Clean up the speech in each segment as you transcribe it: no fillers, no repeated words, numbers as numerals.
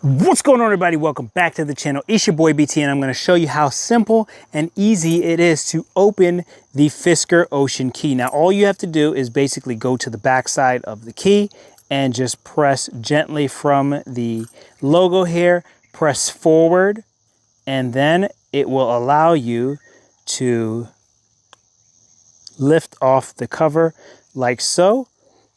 What's going on, everybody? Welcome back to the channel. It's your boy BT, and I'm going to show you how simple and easy it is to open the Fisker Ocean key. Now, all you have to do is basically go to the back side of the key and just press gently from the logo here, press forward, and then it will allow you to lift off the cover like so.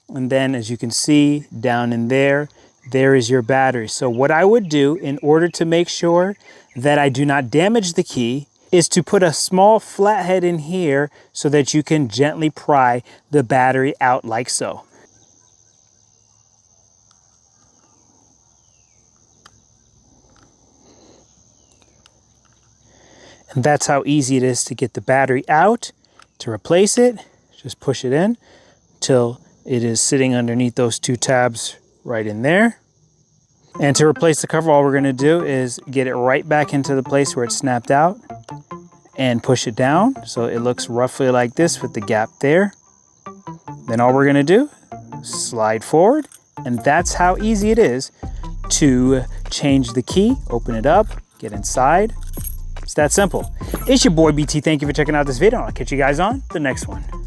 And then, as you can see down in there, there is your battery. So what I would do in order to make sure that I do not damage the key is to put a small flathead in here so that you can gently pry the battery out like so. And that's how easy it is to get the battery out. To replace it, just push it in till it is sitting underneath those two tabs right in there. And to replace the cover, all we're going to do is get it right back into the place where it snapped out and push it down so it looks roughly like this with the gap there. Then all we're going to do, slide forward, and that's how easy it is to change the key, open it up, get inside. It's that simple. It's your boy BT. Thank you for checking out this video. I'll catch you guys on the next one.